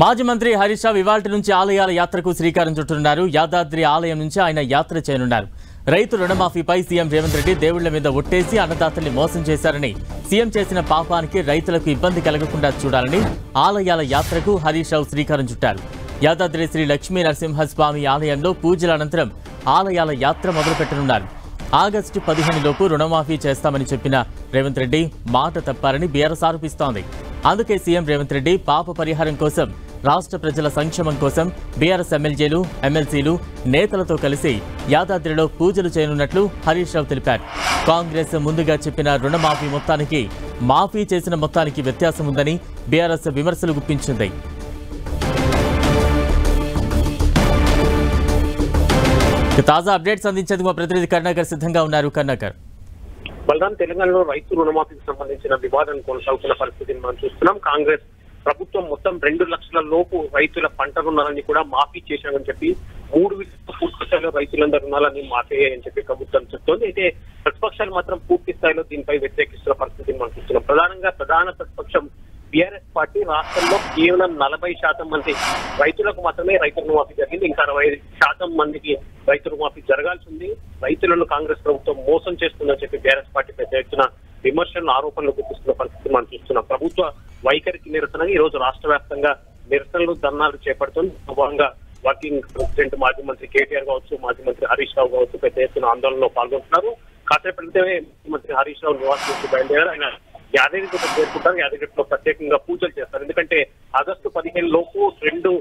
మాజీ మంత్రి హరీష్ రావు ఇవాల్టి నుంచి ఆలయాల యాత్రకు శ్రీకారం చుట్టనున్నారు. యాదాద్రి ఆలయం నుంచి ఆయన యాత్ర చేయనున్నారు. రైతు రుణమాఫీపై సీఎం రేవంత్ రెడ్డి దేవుళ్ల మీద ఒట్టేసి అన్నదాతల్ని మోసం చేశారని, సీఎం చేసిన పాపానికి రైతులకు ఇబ్బంది కలగకుండా చూడాలని ఆలయాల యాత్రకు హరీష్ రావు శ్రీకారం చుట్టారు. యాదాద్రి శ్రీ లక్ష్మీ నరసింహస్వామి ఆలయంలో పూజల అనంతరం ఆలయాల యాత్ర మొదలుపెట్టనున్నారు. ఆగస్టు 15 లోపు రుణమాఫీ చేస్తామని చెప్పిన రేవంత్ రెడ్డి మాట తప్పారని బీఆర్ఎస్ ఆరోపిస్తోంది. అందుకే సీఎం రేవంత్ రెడ్డి పాప పరిహారం కోసం, రాష్ట్ర ప్రజల సంక్షేమం కోసం బీఆర్ఎస్ ఎమ్మెల్యేలు, ఎమ్మెల్సీలు, నేతలతో కలిసి యాదాద్రిలో పూజలు చేయనున్నట్లు హరీష్ రావు తెలిపారు. కాంగ్రెస్ ముందుగా చెప్పిన రుణమాఫీ మొత్తానికి, మాఫీ చేసిన మొత్తానికి వ్యత్యాసం ఉందని బీఆర్ఎస్ విమర్శలు గుప్పించింది. తాజా అప్డేట్స్ అందించేందుకు మా ప్రతినిధి కర్ణాకర్ సిద్ధంగా ఉన్నారు. కర్ణాకర్, బలరాం, తెలంగాణలో రైతు రుణమాఫీకి సంబంధించిన వివాదం కొనసాగుతున్న పరిస్థితిని మనం చూస్తున్నాం. కాంగ్రెస్ ప్రభుత్వం మొత్తం 2 లక్షల లోపు రైతుల పంట రుణాలని కూడా మాఫీ చేశామని చెప్పి 3 విడతల పూర్తి స్థాయిలో రైతులందరి రుణాలని మాఫీ అయ్యాయని చెప్పి ప్రభుత్వం చెప్తోంది. అయితే ప్రతిపక్షాలు మాత్రం పూర్తి స్థాయిలో దీనిపై వ్యతిరేకిస్తున్న పరిస్థితిని మనం చూస్తున్నాం. ప్రధాన ప్రతిపక్షం బీఆర్ఎస్ పార్టీ రాష్ట్రంలో కేవలం 40% మంది రైతులకు మాత్రమే రైతు రుణమాఫీ జరిగింది. ఇంకా 60% మందికి రైతు రుణమాఫీ జరగాల్సి ఉంది. రైతులను కాంగ్రెస్ ప్రభుత్వం మోసం చేస్తుందని చెప్పి బీఆర్ఎస్ పార్టీ పెద్ద ఎత్తున విమర్శలను, ఆరోపణలు గుర్తిస్తున్న పరిస్థితి మనం చూస్తున్నాం. ప్రభుత్వ వైఖరికి నిరసనగా ఈ రోజు రాష్ట్ర వ్యాప్తంగా నిరసనలు, ధర్నాలు చేపడుతుంది. భాగంగా వర్కింగ్ ప్రెసిడెంట్ మాజీ మంత్రి కేటీఆర్ కావచ్చు, మాజీ మంత్రి హరీష్ రావు కావచ్చు పెద్ద ఎత్తున ఆందోళనలో పాల్గొంటున్నారు. కాసేపటి క్రితమే ముఖ్యమంత్రి హరీష్ రావు నివాసం నుంచి బయలుదేరారు. ఆయన యాదగిరిగుట్ట చేరుకుంటారు. యాదగిరిలో ప్రత్యేకంగా పూజలు చేస్తారు. ఎందుకంటే ఆగస్టు 15 లోపు 2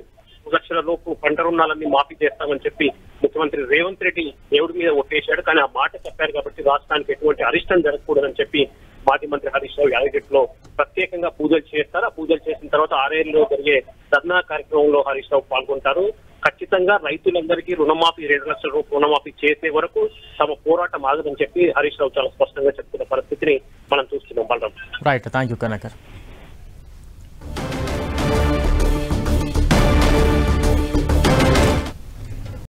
లక్షల లోపు పంట రుణాలన్నీ మాఫీ చేస్తామని చెప్పి ముఖ్యమంత్రి రేవంత్ రెడ్డి దేవుడి మీద ఒట్టేశాడు. కానీ ఆ మాట చెప్పారు కాబట్టి రాష్ట్రానికి ఎటువంటి అరిష్టం జరగకూడదని చెప్పి మాజీ మంత్రి హరీష్ రావు యాదగిరిలో ప్రత్యేకంగా పూజలు చేస్తారు. ఆ పూజలు చేసిన తర్వాత ఆరేళ్ళలో జరిగే ధర్నా కార్యక్రమంలో హరీష్ రావు పాల్గొంటారు. ఖచ్చితంగా రైతులందరికీ రుణమాఫీ 2 లక్షల రూపాయల రుణమాఫీ చేసే వరకు తమ పోరాటం ఆగదని చెప్పి హరీష్ రావు చాలా స్పష్టంగా చెప్తున్న పరిస్థితిని మనం చూస్తున్నాం. Balaram, right, thank you Karunakar.